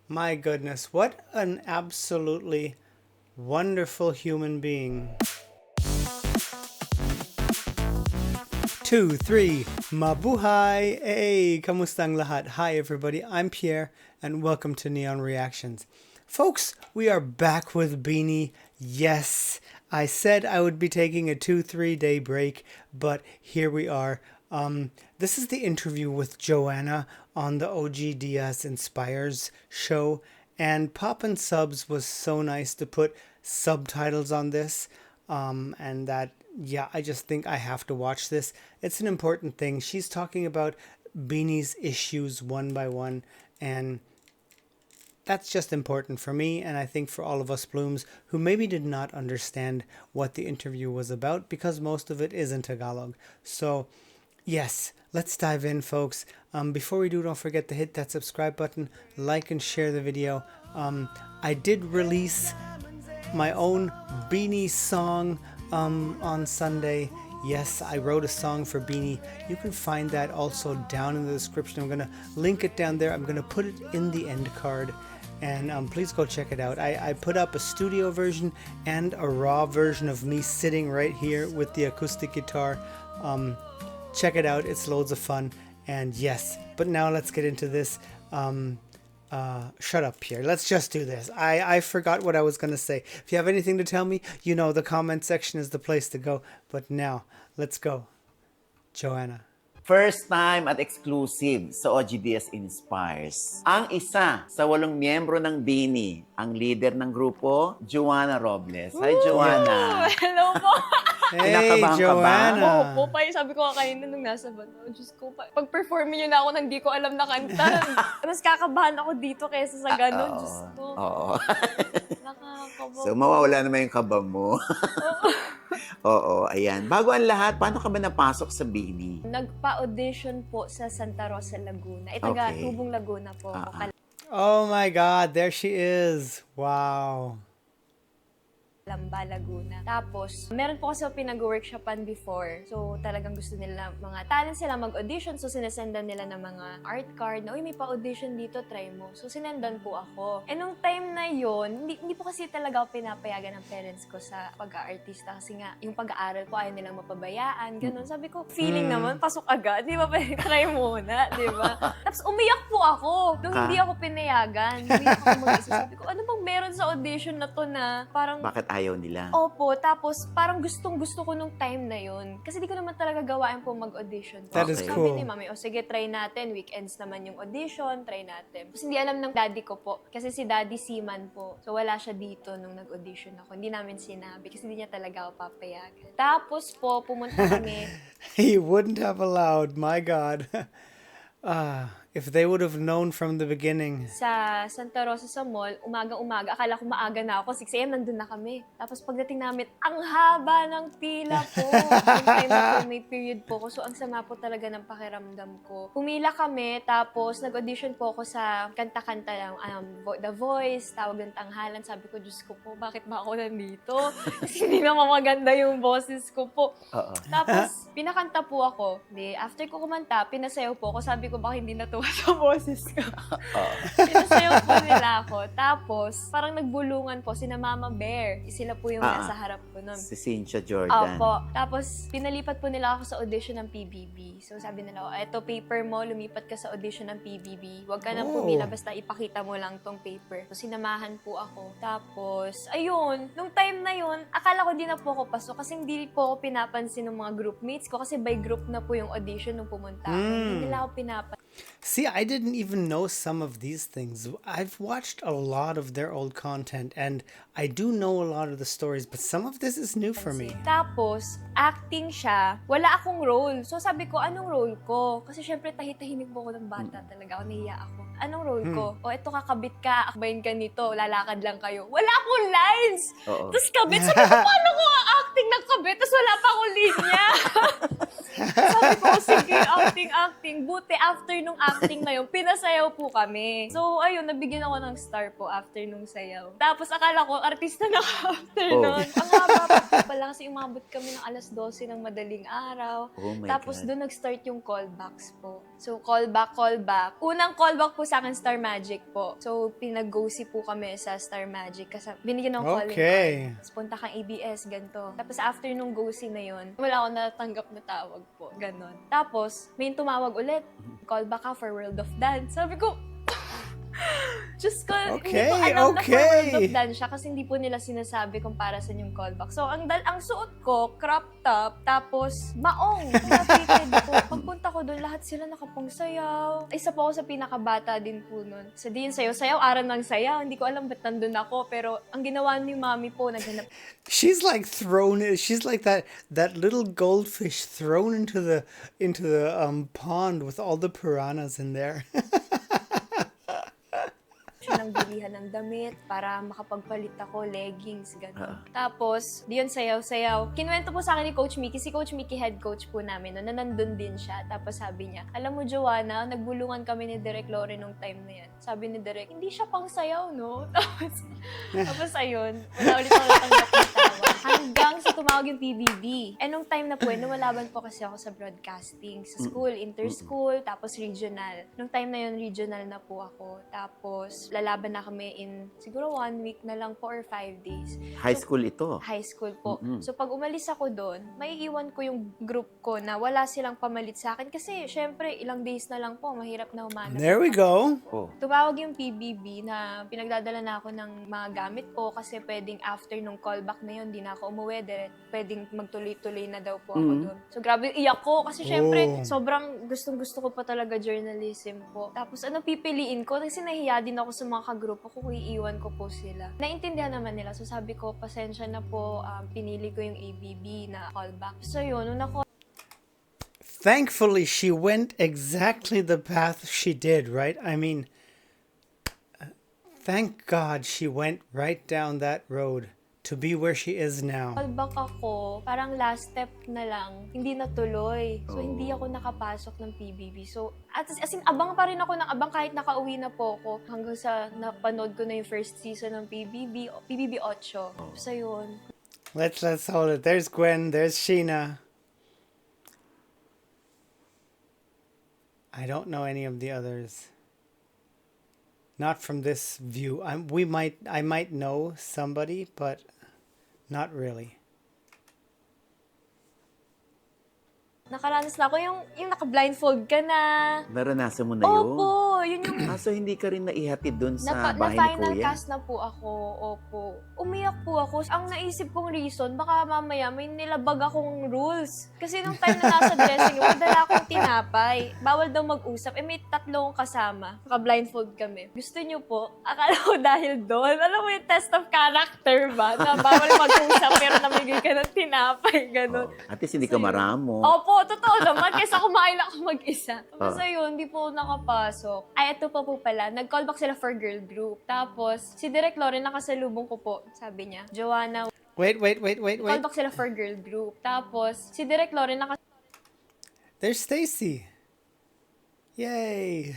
My goodness, what an absolutely wonderful human being. 2, 3, mabuhay! Hey, kamustang lahat? Hi everybody, I'm Pierre and welcome to Neon Reactions. Folks, we are back with Beanie. Yes, I said I would be taking a 2-3 day break, but here we are. This is the interview with Joanna on the OG Diaz Inspires show, and Poppin' Subs was so nice to put subtitles on this, and that, yeah, I just think I have to watch this. It's an important thing. She's talking about Beanie's issues one by one, and that's just important for me, and I think for all of us Blooms who maybe did not understand what the interview was about because most of it is in Tagalog. So, yes, let's dive in, folks. Before we do, don't forget to hit that subscribe button, like and share the video. I did release my own Beanie song on Sunday. Yes, I wrote a song for Beanie. You can find that also down in the description. I'm going to link it down there. I'm going to put it in the end card. And please go check it out. I put up a studio version and a raw version of me sitting right here with the acoustic guitar. Check it out. It's loads of fun. And yes, but now let's get into this. Shut up, Pierre. Let's just do this. I forgot what I was going to say. If you have anything to tell me, you know the comment section is the place to go. But now, let's go. Joanna. First time at exclusive sa OGDS Inspires. Ang isa sa 8 miyembro ng Beanie, ang leader ng grupo, Joanna Robles. Hi, Joanna. Hello po. Hey, Kinakabahan ka ba? Joanna. Oo po, sabi ko kanina nung nasa bato. Diyos ko, pag-perform niyo na ako nang di ko alam na kanta. Mas kakabahan ako dito kaysa sa gano'n. Diyos ko. Oo. Nakakabahan. So, mawawala naman yung kaba mo. Oo, ayan. Bago ang lahat, paano ka ba napasok sa Beanie? Nagpa-audition po sa Santa Rosa, Laguna. Taga Okay. Tubong Laguna po. Oh my God, there she is. Wow. Lamba, Laguna. Tapos, meron po kasi ako pinag-workshopan before. So, talagang gusto nila, mga talent sila mag-audition. So, sinesendan nila ng mga art card na, uy, may pa-audition dito, try mo. So, sinendan po ako. And nung time na yon, hindi po kasi talaga ako pinapayagan ng parents ko sa pag-aartista. Kasi nga, yung pag-aaral ko, ayaw nilang mapabayaan. Ganun. Sabi ko, feeling naman, pasok agad. Di ba, try muna. Di ba? Tapos, umiyak po ako. Nung hindi ako pinayagan. Umiyak ako mag-isa. Sabi ko, ano bang meron sa audition na to na parang Bakit ayaw nila? opo, tapos parang gustong-gusto ko nung time na yun. Kasi di ko naman talaga gawain po mag-audition. That is Okay. cool. Sabi ni mami, o sige, try natin. Weekends naman yung audition, try natin. Tapos hindi alam ng daddy ko po. Kasi si daddy seaman po. So wala siya dito nung nag-audition ako. Hindi namin sinabi kasi hindi niya talaga ako papayagan. Tapos po, pumunta kami. He wouldn't have allowed, my God. If they would have known from the beginning. Sa Santa Rosa sa mall, umaga-umaga. Akala ko maaga na ako. 6 a.m. nandun na kami. Tapos pagdating namin, ang haba ng pila po. Yung time na po, may period po ko. So, ang sama po talaga ng pakiramdam ko. Pumila kami, tapos nag-audition po ako sa kanta-kanta lang. The Voice, Tawag ng Tanghalan. Sabi ko, Diyos ko po, bakit ba ako nandito? Kasi hindi naman maganda yung boses ko po. Oo. Tapos, pinakanta po ako. After ko kumanta, pinasayaw po ako. Sabi ko, baka hindi natuwa sa boses ko. Pinasayaw po nila ako. Tapos, parang nagbulungan po sina Mama Bear. Sila po yung nasa harap ko nun. Si Cynthia Jordan. Opo. Tapos, pinalipat po nila ako sa audition ng PBB. So, sabi nila, eto paper mo, lumipat ka sa audition ng PBB. Huwag ka nang pumila, basta ipakita mo lang tong paper. So, sinamahan po ako. Tapos, ayun, nung time na yun, akala ko di na po ako pasok kasi hindi po ako pinapansin ng mga groupmates ko kasi by group na po yung audition nung pumunta ako. Hindi nila ako pinapansin. See, I didn't even know some of these things. I've watched a lot of their old content and I do know a lot of the stories, but some of this is new for me. Tapos, acting siya, wala akong role. So sabi ko, anong role ko? Kasi syempre tahitahimik po ako ng bata talaga. Ako, nahiya ako. Anong role ko? O eto kakabit ka, akbayin ka nito, lalakad lang kayo. Wala akong lines! Oo. Tapos kabit, sabi ko, paano ko acting ng kabit? Tapos wala pa akong linya. Sabi ko, sige, acting. Buti after nung acting na yun, pinasayaw po kami. So, ayun, nabigyan ako ng star po after nung sayaw. Tapos akala ko, artista na ako after nun. Ang haba pa po pala kasi umabot kami ng 12:00 ng madaling araw. Oh my Tapos God. doon nag-start yung callbacks po. So, call back. Unang call back po sa akin, Star Magic po. So, pinag-go-see po kami sa Star Magic kasi binigyan ng calling Okay. card. Tapos punta kang ABS, ganito. Tapos after nung go-see na yun, wala akong natanggap na tawag po. Ganon. Tapos, may tumawag ulit. Call back ka for World of Dance. Sabi ko, Diyos ko, hindi ko alam na for World of Dance siya kasi hindi po nila sinasabi kung para sa yung callback. So, ang suot ko, crop top, tapos maong, napited ko. Pagpunta ko doon, lahat sila nakapangsayaw. Isa po ako sa pinakabata din po nun. So, di yun sayaw, aral ng sayaw. Hindi ko alam ba't nandun ako, pero ang ginawa ni mami po, naghanap. She's like that little goldfish thrown into the pond with all the piranhas in there. Siya ng bilihan ng damit para makapagpalit ako, leggings, gano'n. Tapos, di yun sayaw-sayaw. Kinuwento po sa akin ni Coach Mickey, si Coach Mickey head coach po namin, no, na nandun din siya. Tapos sabi niya, alam mo Joanna, nagbulungan kami ni Direk Lore nung time na yan. Sabi ni Direk, hindi siya pang sayaw, no? Tapos ayun, wala ulit ako natanggap ng tawag. Hanggang sa tumawag yung PBB. Eh, nung time na po, lumalaban po kasi ako sa broadcasting, sa school, inter-school, tapos regional. Nung time na yun, regional na po ako. Tapos, lalaban na kami in siguro 1 week na lang po or 5 days. High school ito. High school po. So pag umalis ako doon, maiiwan ko yung group ko na wala silang pamalit sa akin kasi syempre ilang days na lang po, mahirap na humanap. There we go. Oh. Tumawag yung PBB na pinagdadala na ako ng mga gamit ko kasi pwedeng after nung callback na yun, di na ako umuwi, pwedeng magtuloy-tuloy na daw po ako doon. So grabe iyak ko kasi syempre sobrang gustong-gusto ko pa talaga journalism po. Tapos ano pipiliin ko kasi nahiya din ako sa mga kagrupo ko, iiwan ko po sila. Naintindihan naman nila. So sabi ko, pasensya na po, pinili ko yung ABB na callback. So yun, nung Thankfully, she went exactly the path she did, right? I mean, thank God she went right down that road to be where she is now. callback ako, parang last step na lang, hindi natuloy. So, hindi ako nakapasok ng PBB. So, as in, abang pa rin ako ng abang kahit nakauwi na po ako. Hanggang sa napanood ko na yung first season ng PBB 8. So, yun. Let's hold it. There's Gwen. There's Sheena. I don't know any of the others. Not from this view. I might know somebody, but not really. Nakaranas na ako yung naka-blindfold ka na. Naranasan mo na yun? Opo, yun yung So hindi ka rin naihatid dun sa bahay ni na-final Kuya? cast na po ako. Opo. Umiyak po ako. Ang naisip kong reason, baka mamaya may nilabag akong rules. Kasi nung time na nasa dressing room, dala akong tinapay. Bawal daw mag-usap. Eh may 3 kasama. Naka-blindfold kami. Gusto niyo po? Akala ko dahil doon. Alam mo yung test of character ba? Na bawal mag-usap pero namigay ka ng tinapay. Ganon. At least hindi ka maramo. Opo, totoo naman. Kaysa kumain ako mag-isa. Tapos ayun, hindi po nakapasok. Ay, ito pa po pala. Nag-callback sila for girl group. Tapos, si Direk Lore, nakasalubong ko po. Sabi niya, Joanna, Wait. callback sila for girl group. Tapos, si Direk Lore, There's Stacy. Yay!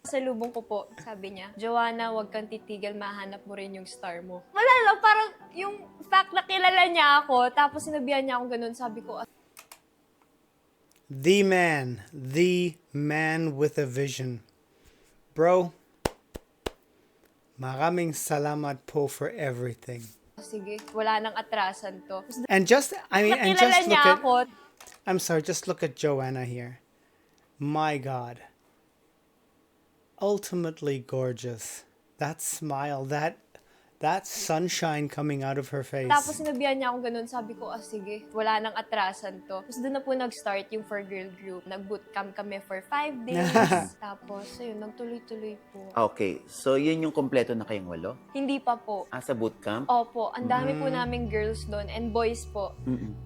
nakasalubong ko po. Sabi niya, Joanna, huwag kang titigil. Mahanap mo rin yung star mo. Wala lang, parang yung fact na kilala niya ako. Tapos, sinabihan niya ako ganun. Sabi ko, The man with a vision. Bro, maraming salamat po for everything. sige, wala nang atrasan to. Tapos, And just nakilala look niya at, ako. I'm sorry, just look at Joanna here. My God. Ultimately gorgeous. That smile, that sunshine coming out of her face. Tapos sinabihan niya ako ganun, sabi ko, sige, wala nang atrasan to. Tapos doon na po nag-start yung for girl group. Nag-bootcamp kami for 5 days. Tapos, ayun, nagtuloy-tuloy po. Okay, so yun yung kompleto na kayong 8? Hindi pa po. Sa bootcamp? Opo, ang dami po naming girls doon and boys po.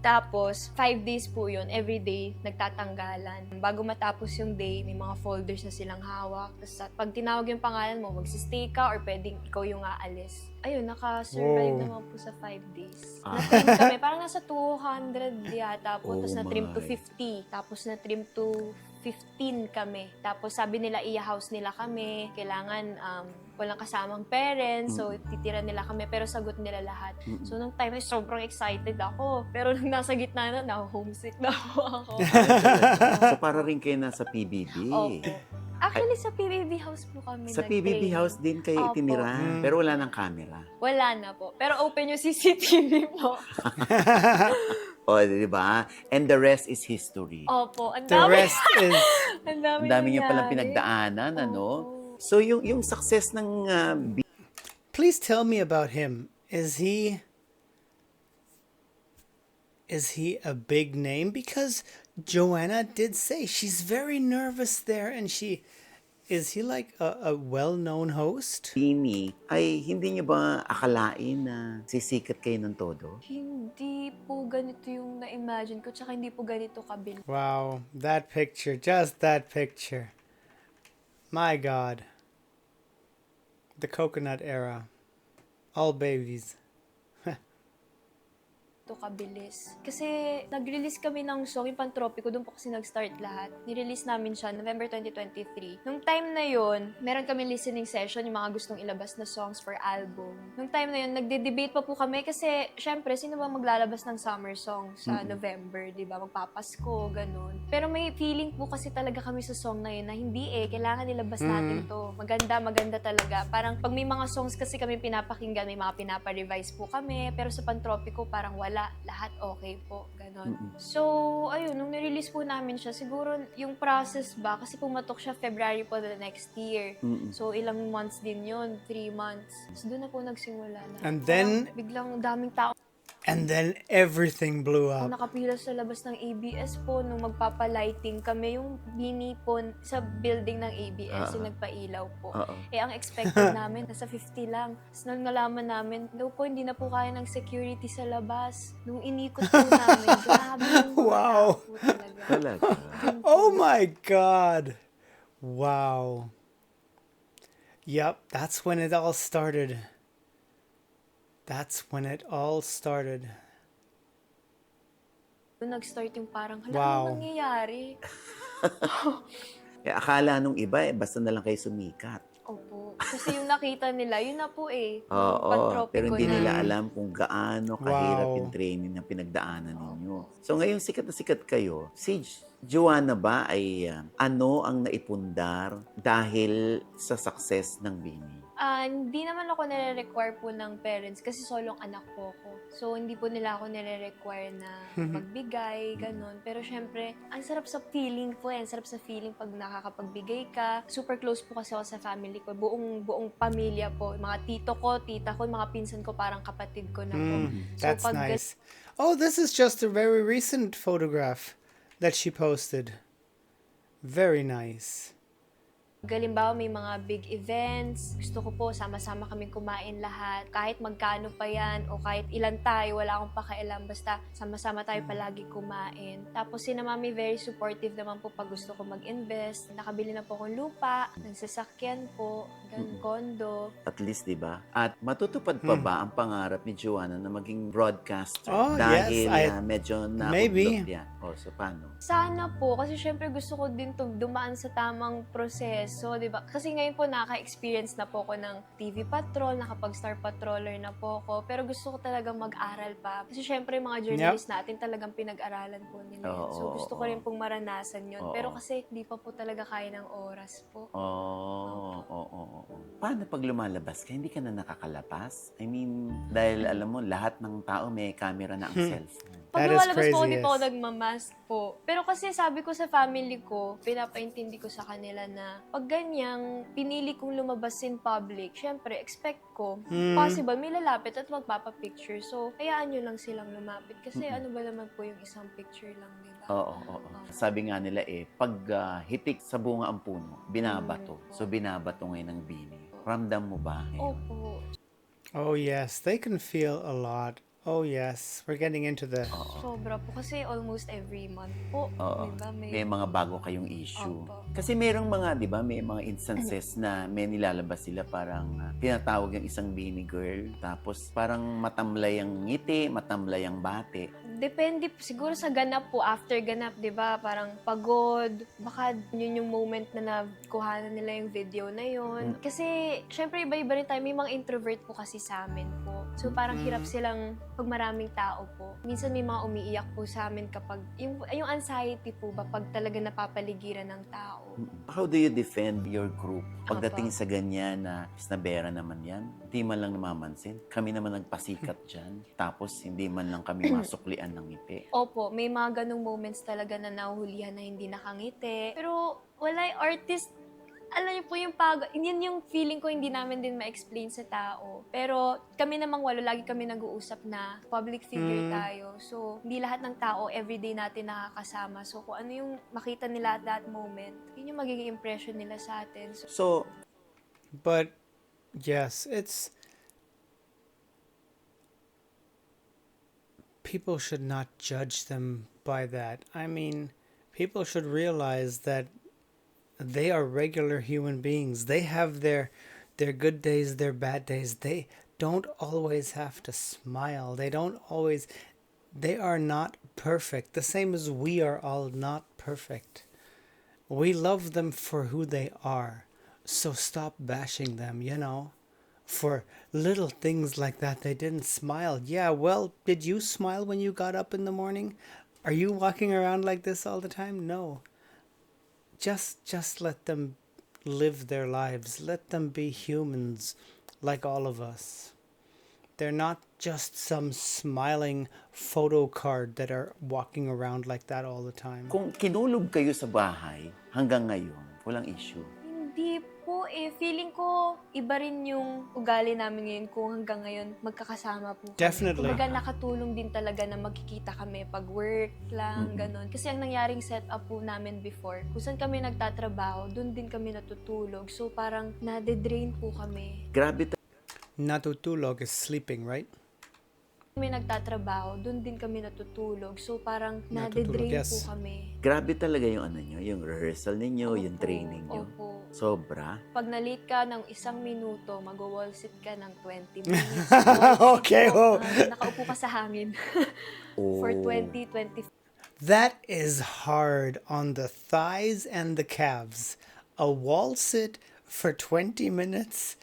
Tapos, 5 days po yun. Every day, nagtatanggalan. Bago matapos yung day, may mga folders na silang hawak. Tapos, pag tinawag yung pangalan mo, magsistay ka or pwedeng ikaw yung aalis. Ayun, naka-survive naman po sa 5 days. Na-trim kami, parang nasa 200 yata po. Tapos na-trim to 50. Tapos na-trim to 15 kami. Tapos sabi nila, i-house nila kami. Kailangan walang kasamang parents, so titira nila kami, pero sagot nila lahat. So, nung time na sobrang excited ako. Pero nung nasa gitna na, homesick na ako. So, para rin kayo nasa PBB. Opo. Actually, sa PBB house po kami Sa PBB nag-training. house din kayo Opo. itinira, pero wala ng camera. Wala na po. Pero open yung CCTV po. O, di ba? And the rest is history. Opo. Ang The dami. rest is... Ang dami Ang dami niyo palang nangyari. pinagdaanan, ano? Opo. So, yung success ng Please tell me about him. Is he a big name? Because Joanna did say she's very nervous there, and is he like a well-known host? Bini, ay hindi niyo ba akalain na sisikat kayo ng todo? Hindi po ganito yung na-imagine ko, tsaka hindi po ganito kabil. Wow, that picture, just that picture. My God. The coconut era. All babies. Ito kabilis. Kasi nag-release kami ng song, yung Pantropiko, doon po kasi nag-start lahat. Nirelease namin siya November 2023. Nung time na yon, meron kami listening session, yung mga gustong ilabas na songs for album. Nung time na yon, nagde-debate pa po kami kasi, syempre, sino ba maglalabas ng summer song sa November, di ba? Magpapasko, ganun. Pero may feeling po kasi talaga kami sa song na yun na hindi kailangan ilabas natin to. Maganda talaga. Parang pag may mga songs kasi kami pinapakinggan, may mga pinapa-revise po kami, pero sa Pantropiko parang wala. Lahat okay po. Ganon. So, ayun, nung nirelease po namin siya, siguro yung process ba, kasi pumatok siya February po the next year. So, ilang months din yun, 3 months. So, doon na po nagsimula na. And then- Parang biglang daming tao And then everything blew up. nakapila sa labas ng ABS po nung magpapalighting kami yung bini po sa building ng ABS yung nagpailaw po. Oo. Ang expected namin nasa 50 lang. Tapos nung nalaman namin, daw po hindi na po kaya ng security sa labas. Nung inikot po namin, grabe yung mga Wow. tao po talaga. Talaga. Oh my God. Wow. Yep, that's when it all started. That's when it all started. Doon nag-start yung parang, hala, Wow. anong nangyayari? Akala nung iba, basta na lang kayo sumikat. Opo. Kasi yung nakita nila, yun na po yung Oo, Pantropiko pero hindi na. nila alam kung gaano kahirap Wow. yung training na pinagdaanan ninyo. So ngayon sikat na sikat kayo. Si Joanna ba ay ano ang naipundar dahil sa success ng Bini? Hindi naman ako nire-require po ng parents kasi solong anak po ako. So, hindi po nila ako nire-require na magbigay, ganun. Pero syempre, ang sarap sa feeling po Ang sarap sa feeling pag nakakapagbigay ka. Super close po kasi ako sa family ko. Buong pamilya po. Mga tito ko, tita ko, mga pinsan ko, parang kapatid ko na po. That's pag nice. Oh, this is just a very recent photograph that she posted. Very nice. Galimbawa, may mga big events. Gusto ko po, sama-sama kaming kumain lahat. Kahit magkano pa yan, o kahit ilan tayo, wala akong pakialam. Basta sama-sama tayo palagi kumain. Tapos si mami very supportive naman po pag gusto ko mag-invest. Nakabili na po akong lupa, nagsasakyan po, kondo. At least, di ba? At matutupad pa ba ang pangarap ni Joanna na maging broadcaster? Oh, dahil yes, medyo maybe. na-upload yan. O, so paano? Sana po, kasi syempre gusto ko din to dumaan sa tamang proseso, di ba? Kasi ngayon po naka-experience na po ako ng TV Patrol, nakapag-Star Patroller na po ako, pero gusto ko talagang mag-aral pa. Kasi syempre mga journalist natin talagang pinag-aralan po nila yun. So gusto ko rin pong maranasan yun. Oo. Pero kasi di pa po talaga kaya ng oras po. Oo. Paano pag lumalabas ka, hindi ka na nakakalapas? I mean, dahil alam mo, lahat ng tao may camera na ang cellphone. Pag That is lumalabas po ako, crazy, di pa ako yes. nagmamask po. Pero kasi sabi ko sa family ko, pinapaintindi ko sa kanila na pag ganyang pinili kong lumabas in public, syempre, expect ko, possible, may lalapit at magpapapicture. So, hayaan nyo lang silang lumapit. Kasi ano ba naman po yung isang picture lang, di ba? Oo. Sabi nga nila pag hitik sa bunga ang puno, binabato. So, binabato ngayon ng Bini. Ramdam mo ba? Opo. Oh, yes, they can feel a lot. Oh, yes, we're getting into the... Sobra po. Kasi almost every month po. Oo. Di ba? May mga bago kayong issue. Opo. Kasi merong mga, di ba, may mga instances na may nilalabas sila parang tinatawag yung isang Bini girl, tapos parang matamlay ang ngiti, matamlay ang bate. Depende siguro sa ganap po, after ganap, 'di ba? Parang pagod, baka yun yung moment na nakuhanan nila yung video na yun. Kasi syempre iba-iba rin tayo, may mga introvert po kasi sa amin po. So parang hirap silang pag maraming tao po. Minsan may mga umiiyak po sa amin kapag yung anxiety po ba pag talaga napapaligiran ng tao. How do you defend your group? Pagdating sa ganyan na snabera naman yan, hindi man lang namamansin. Kami naman nagpasikat dyan. Tapos hindi man lang kami masuklian ng ngiti. Opo, may mga ganong moments talaga na nahuhulihan na hindi nakangiti. Pero wala yung artist, alam niyo po yung yun yung feeling ko hindi namin din ma-explain sa tao. Pero kami namang walo, lagi kami nag-uusap na public figure tayo. So, hindi lahat ng tao everyday natin nakakasama. So, kung ano yung makita nila at that moment, yun yung magiging impression nila sa atin. So, But yes, it's people should not judge them by that. I mean, people should realize that they are regular human beings. They have their good days, their bad days. They don't always have to smile. They are not perfect. The same as we are all not perfect. We love them for who they are. So stop bashing them, for little things like that. They didn't smile. Yeah, well, did you smile when you got up in the morning? Are you walking around like this all the time? No. Just let them live their lives. Let them be humans like all of us. They're not just some smiling photo card that are walking around like that all the time. kung kinulog kayo sa bahay hanggang ngayon, walang issue. Hindi po Feeling ko iba rin yung ugali namin ngayon kung hanggang ngayon magkakasama po kami. Definitely. Kumbaga nakatulong din talaga na magkikita kami pag work lang, ganun. Kasi ang nangyaring setup po namin before, kung saan kami nagtatrabaho, doon din kami natutulog. So parang nade-drain po kami. Grabe Natutulog is sleeping, right? Kami nagtatrabaho, doon din kami natutulog. So parang Natutulog, nade-drain yes. po kami. Grabe talaga yung nyo, yung rehearsal ninyo, yung training nyo. Opo. Sobra. Pag na-late ka ng 1 minuto, mag-wall sit ka ng 20 minutes. Okay, oh. Nakaupo ka sa hangin Oh. for 20-25. That is hard on the thighs and the calves. A wall sit for 20 minutes?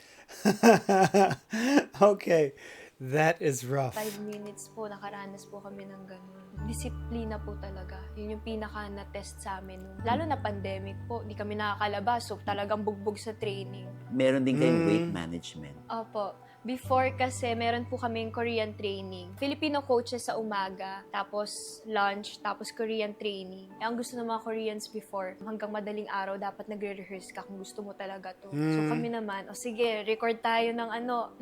Okay, that is rough. 5 minutes po, nakaranas po kami ng ganun. Disiplina po talaga. Yun yung pinaka na-test sa amin. Lalo na pandemic po, di kami nakakalabas. So talagang bugbog sa training. Meron din kayong weight management. Opo. Before kasi, meron po kaming Korean training. Filipino coaches sa umaga, tapos lunch, tapos Korean training. Ang gusto ng mga Koreans before, hanggang madaling araw, dapat nagre-rehearse ka kung gusto mo talaga to. So kami naman, sige, record tayo ng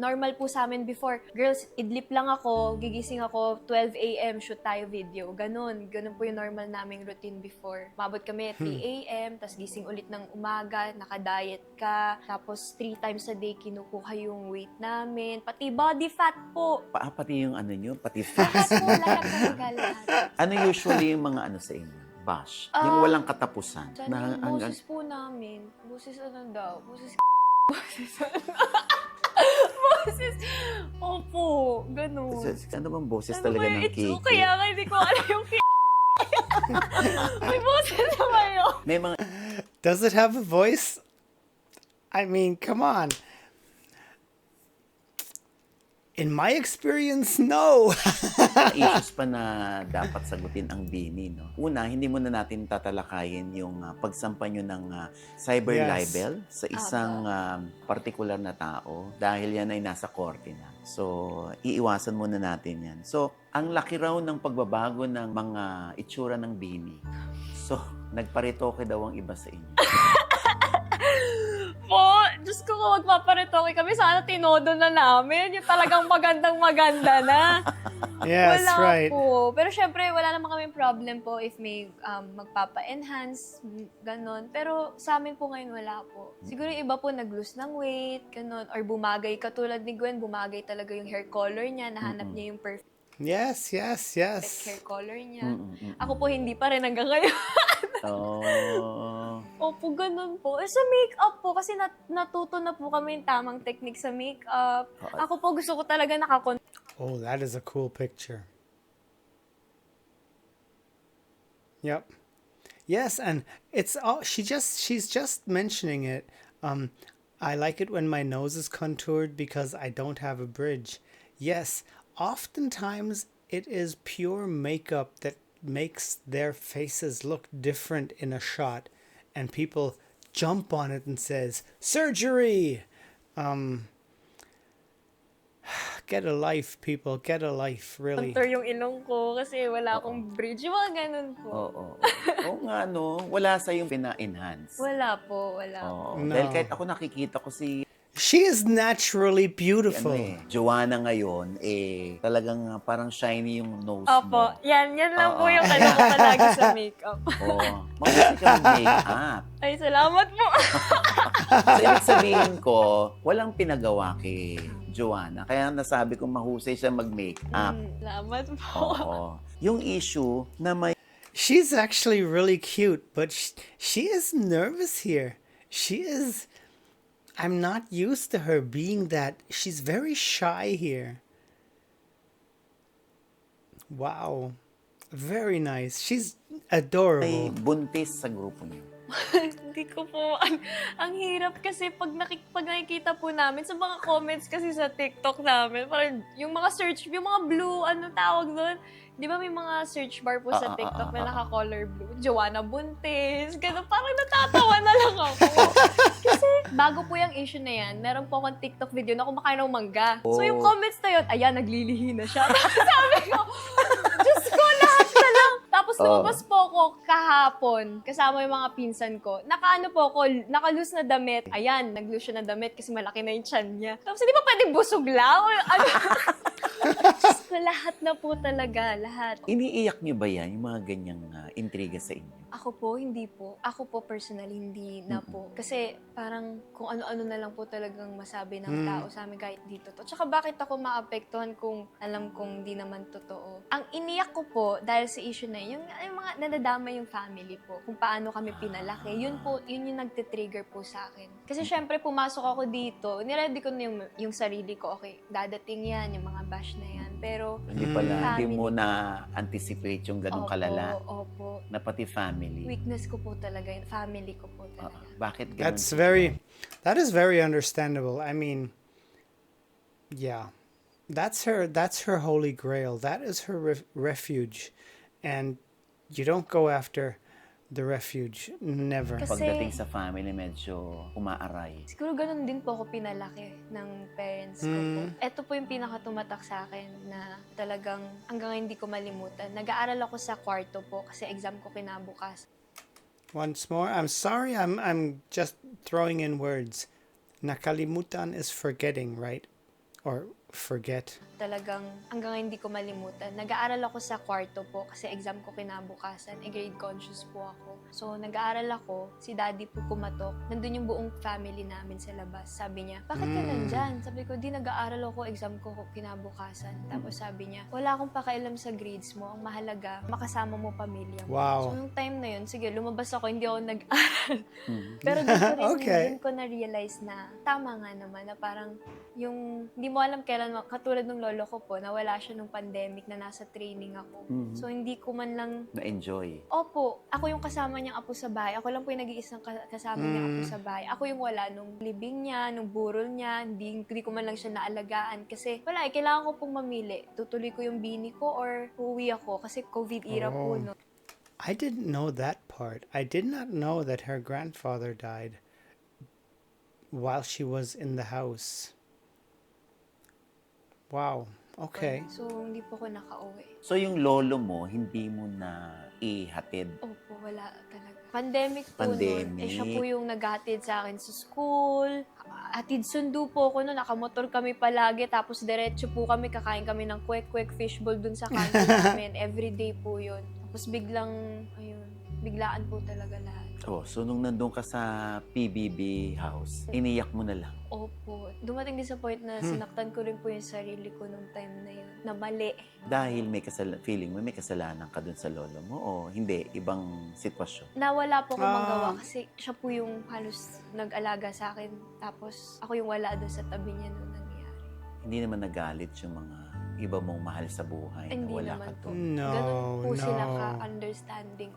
normal po sa amin before. Girls, idlip lang ako, gigising ako, 12 a.m., shoot tayo video. Ganon po yung normal naming routine before. Mabot kami at 3 a.m., tapos gising ulit ng umaga, naka-diet ka, tapos 3 times a day kinukuha yung weight namin. Pati body fat po. Pati yung nyo, pati Lahat fast. po, lahat. Ano usually yung mga sa inyo? Bash. Yung walang katapusan. Sana yung boses po namin. Boses daw? Boses boses. Opo, ganun. Ano bang boses Ano talaga ba ng yung Kiki? Kaya nga hindi ko alam yung May boses na ba yun? May mga Does it have a voice? I mean, come on. In my experience, no. issues pa na dapat sagutin ang Bini, no? Una, hindi muna natin tatalakayin yung pagsampa nyo ng cyber Yes. libel sa isang partikular na tao dahil yan ay nasa korte na. So, iiwasan muna natin yan. So, ang laki raw ng pagbabago ng mga itsura ng Bini. So, nagparitoke daw ang iba sa inyo. Po, Diyos ko kung magpaparitoke kami, sana tinodo na namin. Yung talagang magandang-maganda na. Yes, Wala right. po. Pero syempre, wala naman kami problem po if may magpapa-enhance, ganon. Pero sa amin po ngayon, wala po. Siguro yung iba po nag-lose ng weight, ganon. Or bumagay, katulad ni Gwen, bumagay talaga yung hair color niya, nahanap niya yung perfect Yes. hair color niya. Ako po hindi pa rin hanggang ngayon. Oh. Opo, ganun po. Sa makeup po, kasi natuto na po kami yung tamang technique sa makeup. Ako po gusto ko talaga Oh, that is a cool picture. Yep. Yes, and it's all she's just mentioning it. Um, I like it when my nose is contoured because I don't have a bridge. Yes, oftentimes it is pure makeup that makes their faces look different in a shot, and people jump on it and says surgery. Um, get a life, people. Get a life, really. Contour yung ilong ko kasi wala akong bridge. Yung mga ganun po. Oo. Oo nga, no? Wala sa'yong pina-enhance. Wala po, wala po. Oo. No. Dahil kahit ako nakikita ko si She is naturally beautiful. Joanna ngayon, talagang parang shiny yung nose Opo, mo. yan lang po Oo. yung ano ko palagi sa makeup. Oo. Mahusay ka mag-make-up. Ay, salamat po. So, ibig sabihin ko, walang pinagawa kay Joanna. Kaya nasabi ko mahusay siya mag-makeup. Salamat po. Oo. Yung issue na may She's actually really cute, but she is nervous here. I'm not used to her being that. She's very shy here. Wow. Very nice. She's adorable. buntis sa grupo niyo. Hindi ko po, ang hirap kasi pag nakikita po namin sa mga comments kasi sa TikTok namin, parang yung mga search, yung mga blue, ano tawag doon? Di ba may mga search bar po sa TikTok na naka-color blue? Joanna Buntis, gano'n, parang natatawa na lang ako. Kasi bago po yung issue na yan, meron po akong TikTok video na kumakain ng mangga. So yung comments na yun, ayan, naglilihi na siya. Tapos sabi ko, Diyos ko, lahat na lang. Tapos lumabas po ako kahapon, kasama yung mga pinsan ko. Nakaano po ako, naka-loose na damit. Ayan, nag-loose siya na damit kasi malaki na yung tiyan niya. Tapos hindi pa pwede busog lang? O, ano? Diyos ko, lahat na po talaga, lahat. Iniiyak niyo ba yan, yung mga ganyang intriga sa inyo? Ako po, hindi po. Ako po personally, hindi na po. Kasi parang kung ano-ano na lang po talagang masabi ng tao sa amin kahit dito to. Tsaka bakit ako maapektuhan kung alam kong di naman totoo? Ang iniyak ko po dahil sa issue na yun, yung mga nadadama yung family po. Kung paano kami pinalaki. Yun po, yun yung nagtitrigger po sa akin. Kasi syempre pumasok ako dito, niready ko na yung sarili ko. Okay, dadating yan, yung mga bash na yan. Pero Hindi pala, hindi family. mo na-anticipate yung ganong kalala Opo. na pati family. Weakness ko po talaga yun. Family ko po talaga. Bakit ganun? That is very understandable. I mean, yeah. That's her holy grail. That is her refuge. And you don't go after the refuge. Never. Kasi- Pagdating sa family, medyo umaaray. Siguro ganun din po ako pinalaki ng parents ko po. Ito po yung pinakatumatak sa akin na talagang hanggang hindi ko malimutan. Nag-aaral ako sa kwarto po kasi exam ko kinabukas. Once more, I'm sorry. I'm just throwing in words. Nakalimutan is forgetting, right? Or forget. Talagang hanggang hindi ko malimutan. Nag-aaral ako sa kwarto po kasi exam ko kinabukasan. Grade conscious po ako. So, nag-aaral ako. Si daddy po kumatok. Nandun yung buong family namin sa labas. Sabi niya, bakit ka nandyan? Sabi ko, di nag-aaral ako. Exam ko kinabukasan. Tapos sabi niya, wala akong pakialam sa grades mo. Ang mahalaga, makasama mo pamilya mo. Wow. So, nung time na yun, sige, lumabas ako. Hindi ako nag-aaral. Pero doon ko rin, Okay. doon ko na-realize na tama nga naman na parang yung, hindi mo alam kailan, katulad ng lolo ko po, nawala siya nung pandemic na nasa training ako. So, hindi ko man lang, Na-enjoy. opo, ako yung kasama niyang apo sa bahay. Ako lang po yung nag-iisang kasama niyang apo sa bahay. Ako yung wala nung libing niya, nung burol niya, hindi ko man lang siya naalagaan. Kasi, wala kailangan ko pong mamili. Tutuloy ko yung bini ko or uuwi ako kasi COVID era po, no? I didn't know that part. I did not know that her grandfather died while she was in the house. Wow. Okay. So, hindi po ako nakauwi. So yung lolo mo, hindi mo na ihatid. Opo, wala talaga. Pandemic po Pandemic. nun. Siya po yung naghatid sa akin sa school. Atid sundo po ako nun. Nakamotor kami palagi. Tapos diretso po kami. Kakain kami ng kwek-kwek fishball dun sa kanto namin. Everyday po yun. Tapos biglang, biglaan po talaga lahat. Oh, so nung nandun ka sa PBB house, iniyak mo na lang. Opo. Dumating din sa point na sinaktan ko rin po yung sarili ko nung time na yun. Na mali. Dahil feeling mo may kasalanan ka dun sa lolo mo o hindi, ibang sitwasyon. Nawala po akong magawa kasi siya po yung halos nag-alaga sa akin. Tapos ako yung wala doon sa tabi niya nung nangyari. Hindi naman nagalit yung mga iba mong mahal sa buhay na Hindi wala naman ka po. doon. No, Ganun po sila no. ka-understanding.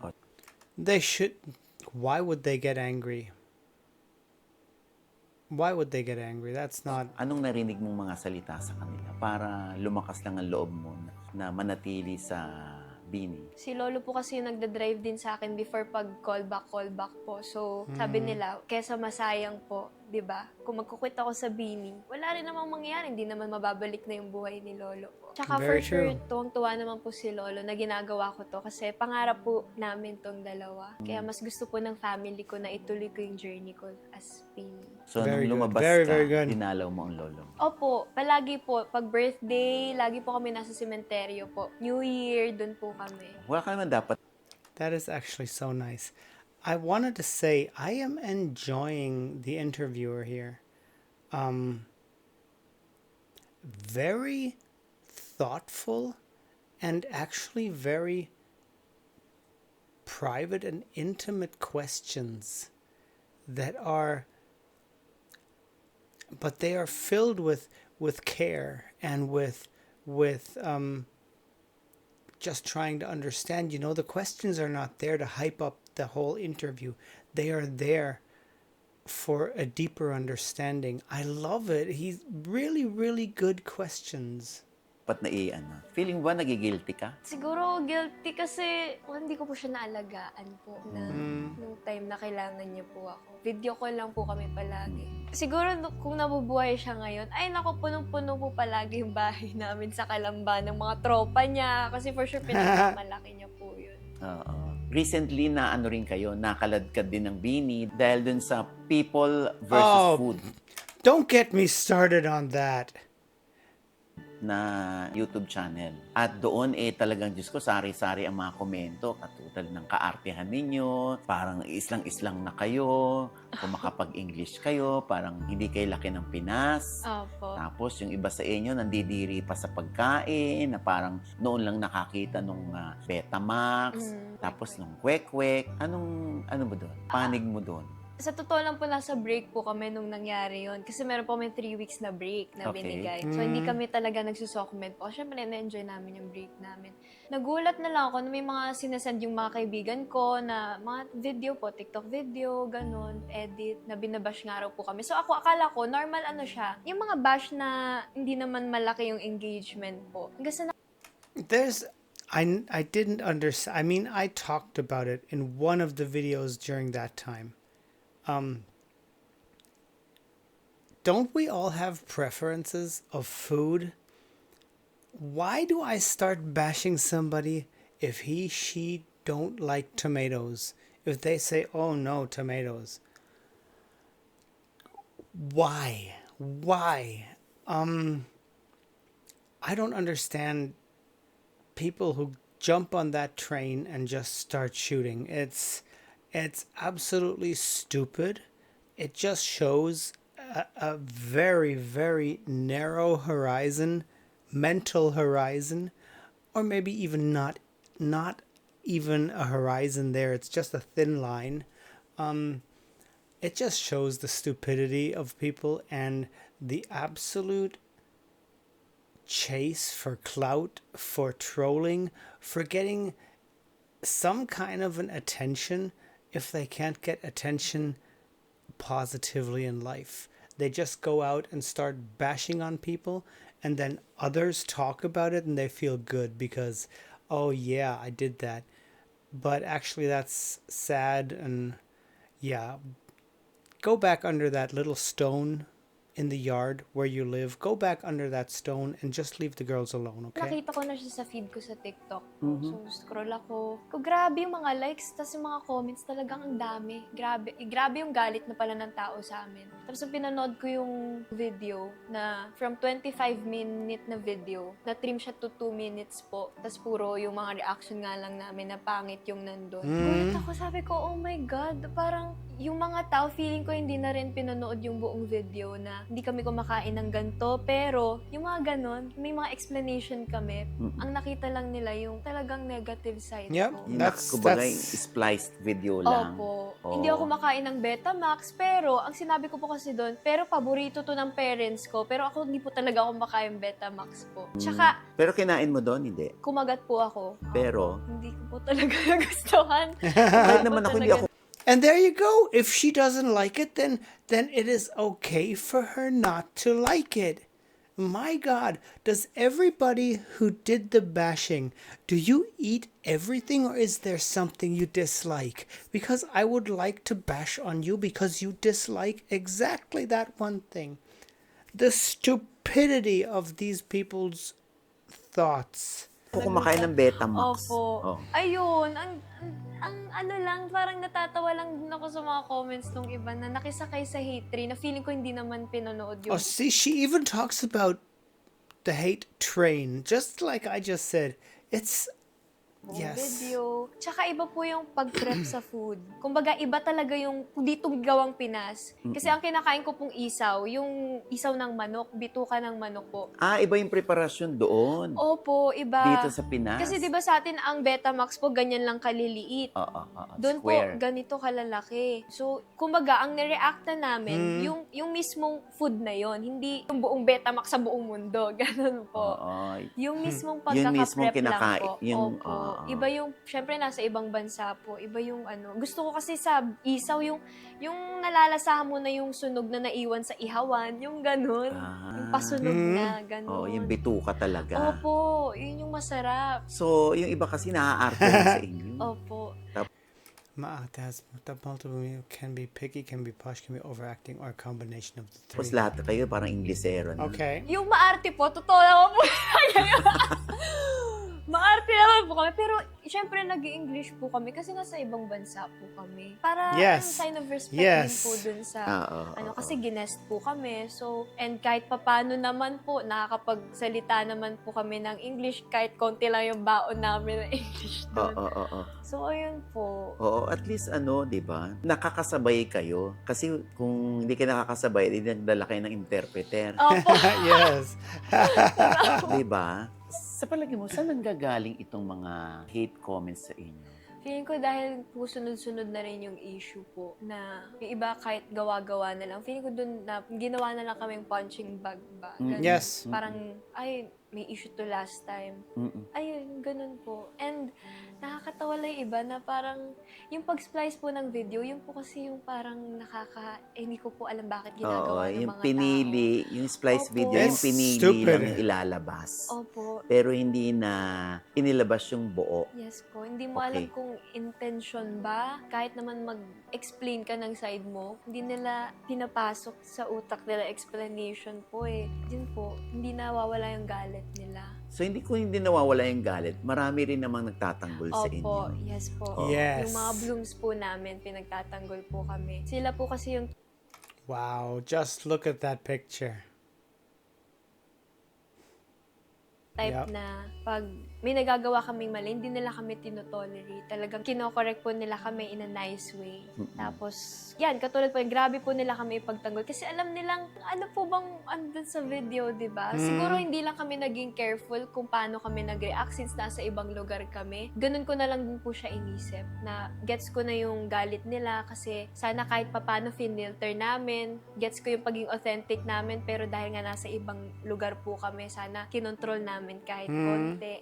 They should. Why would they get angry? Why would they get angry? That's not. Anong narinig mong mga salita sa kanila para lumakas lang ang loob mo na manatili sa Bini? Si Lolo po kasi yung nagda-drive din sa akin before pag callback po. So, sabi nila, kesa masayang po, 'di ba? Kung magkukwit ako sa Bini, wala rin namang mangyayari, hindi naman mababalik na yung buhay ni Lolo po. Tsaka Very for sure, true. tuwang-tuwa naman po si Lolo na ginagawa ko to kasi pangarap po namin tong dalawa. Kaya mas gusto po ng family ko na ituloy ko yung journey ko as Bini. So, Very nung good. lumabas Very, ka, very good. dinalaw mo ang lolo mo. Opo, palagi po. Pag birthday, lagi po kami nasa sementeryo po. New Year, dun po kami. Wala ka naman dapat That is actually so nice. I wanted to say I am enjoying the interviewer here. Very thoughtful and actually very private and intimate questions that are, but they are filled with care and with just trying to understand. You know, the questions are not there to hype up the whole interview. They are there for a deeper understanding. I love it. He's really, really good questions. na Feeling ba nagigilty ka? Siguro guilty kasi hindi ko po siya naalagaan po na nung time na kailangan niya po ako. Video call lang po kami palagi. Siguro kung nabubuhay siya ngayon, ay naku, punong-puno po palagi yung bahay namin sa Kalamba ng mga tropa niya. Kasi for sure pinakamalaki niya po yun. Oo. Recently na rin kayo, nakaladkad din ng Bini dahil dun sa people versus food Don't get me started on that. na YouTube channel. At doon talagang, Diyos ko, sari-sari ang mga komento, katulad ng kaartehan ninyo, parang islang-islang na kayo, kung makapag-English kayo, parang hindi kayo laki ng Pinas. Opo. Tapos yung iba sa inyo, nandidiri pa sa pagkain, na parang noon lang nakakita nung Betamax, tapos nung kwek-kwek. Ano mo doon? Panig mo doon? Sa totoo lang po, nasa break po kami nung nangyari yon. Kasi meron po kami 3 weeks na break na Okay. binigay. So, hindi kami talaga nagsusokmed po. Siyempre, na-enjoy namin yung break namin. Nagulat na lang ako na may mga sinasend yung mga kaibigan ko na mga video po, TikTok video, ganun, edit, na binabash nga raw po kami. So, ako, akala ko, normal siya. Yung mga bash na hindi naman malaki yung engagement po. Hanggang sa There's I didn't understand. I mean, I talked about it in one of the videos during that time. Don't we all have preferences of food? Why do I start bashing somebody if she don't like tomatoes? If they say, "Oh no, tomatoes." Why? I don't understand people who jump on that train and just start shooting. It's absolutely stupid. It just shows a very, very narrow horizon, mental horizon, or maybe even not even a horizon there. It's just a thin line. It just shows the stupidity of people and the absolute chase for clout, for trolling, for getting some kind of an attention. If they can't get attention positively in life, they just go out and start bashing on people, and then others talk about it and they feel good because, oh yeah, I did that. But actually that's sad. And yeah, go back under that little stone in the yard where you live. Go back under that stone and just leave the girls alone, okay? nakita ko na siya sa feed ko sa TikTok. So, scroll ako. Grabe yung mga likes, tas yung mga comments talagang ang dami. Grabe yung galit na pala ng tao sa amin. Tapos pinanood ko yung video na from 25-minute na video, na-trim siya to 2 minutes po. Tapos puro yung mga reaction nga lang namin na pangit yung nandun. Gulat ako, sabi ko, oh my God, parang yung mga tao, feeling ko hindi na rin pinanood yung buong video na hindi kami kumakain ng ganito, pero yung mga ganon, may mga explanation kami. Ang nakita lang nila yung talagang negative side Yep. ko. Yung That's- kumbaga, that's- spliced video lang. Opo. Oo. Hindi ako kumakain ng Betamax, pero ang sinabi ko po kasi doon, pero paborito to ng parents ko, pero ako hindi po talaga ako kumakain Betamax po. Tsaka, Pero kinain mo doon, hindi. kumagat po ako. Pero? Opo, hindi ko po talaga nagustuhan. Kahit naman ako, hindi ako And there you go. If she doesn't like it, then it is okay for her not to like it. My God, does everybody who did the bashing, do you eat everything or is there something you dislike? Because I would like to bash on you because you dislike exactly that one thing. The stupidity of these people's thoughts. ako kumakain ng Betamax. Opo. Oh. Ayun, ang ano lang, parang natatawa lang din ako sa mga comments nung iba na nakisakay sa hate train na feeling ko hindi naman pinanood Oh, yung see, she even talks about the hate train, just like I just said. It's buong yes. video. Tsaka iba po yung pag-prep sa food. Kumbaga, iba talaga yung dito gawang Pinas. Kasi ang kinakain ko pong isaw, yung isaw ng manok, bituka ng manok po. Iba yung preparasyon doon. Opo, iba. Dito sa Pinas. Kasi di ba sa atin ang Betamax po, ganyan lang kaliliit. Oo. Doon po, Square. ganito kalalaki. So, kumbaga, ang nireact na namin, yung mismong food na yon, hindi yung buong Betamax sa buong mundo. Ganun po. Oo. Yung mismong Yun mismong pagkaka-prep lang kinakain. po. Yung, Opo. Iba yung, syempre nasa ibang bansa po, iba yung ano. Gusto ko kasi sa isaw, yung nalalasahan mo na yung sunog na naiwan sa ihawan, yung ganun. Yung pasunog na, ganun. Oo, yung bituka talaga. Opo, yun yung masarap. So, yung iba kasi naaarte lang sa inyo. Opo. Maate has multiple meaning, can be picky, can be posh, can be overacting, or a combination of the Tapos three. lahat kayo parang Inglesero na. Okay. Yung maarte po, totoo naman po. Maarte naman po kami. Pero, syempre, nag-i-English po kami kasi nasa ibang bansa po kami. Para Yes. yung sign of respect Yes. din po dun sa, Oo. kasi ginest po kami. So, and kahit papano naman po, nakakapagsalita naman po kami ng English, kahit konti lang yung baon namin ng English dun. Oo. So, ayun po. Oo, at least di ba? Nakakasabay kayo. Kasi kung hindi ka nakakasabay, hindi nagdala kayo ng interpreter. Opo. Yes. Di ba? Sa palagi mo, saan nanggagaling itong mga hate comments sa inyo? Feeling ko dahil po sunod-sunod na rin yung issue po na yung iba kahit gawa-gawa na lang. Feeling ko dun na ginawa na lang kaming punching bag ba. Ganun. Yes. Parang, ay, may issue to last time. Ayun, ganun po. And nakakatawa lang yung iba na parang yung pag-splice po ng video, yun po kasi yung parang hindi ko po alam bakit Oo, ginagawa ng yung mga pinili, yung splice Opo. video, yung It's pinili stupid. lang yung ilalabas. tao. Opo. Pero hindi na inilabas yung buo. Yes po. Hindi mo Okay. alam kung intention ba. Kahit naman mag-explain ka ng side mo, hindi nila pinapasok sa utak nila explanation po eh. Yun po, hindi nawawala yung galit nila. So, hindi nawawala yung galit. Marami rin namang nagtatanggol sa inyo. Opo, yes po. Yes. Yung mga blooms po namin, pinagtatanggol po kami. Sila po kasi yung Wow, just look at that picture. type Yup. na pag may nagagawa kaming mali, hindi nila kami tinotolerate. Talagang kinokorek po nila kami in a nice way. Tapos, yan, katulad po, grabe po nila kami ipagtanggol. Kasi alam nilang, ano po bang andun sa video, di ba? Siguro hindi lang kami naging careful kung paano kami nag-react since nasa ibang lugar kami. Ganun ko na lang din po siya inisip na gets ko na yung galit nila kasi sana kahit papano finilter namin, gets ko yung pagiging authentic namin, pero dahil nga nasa ibang lugar po kami, sana kinontrol namin kahit konti.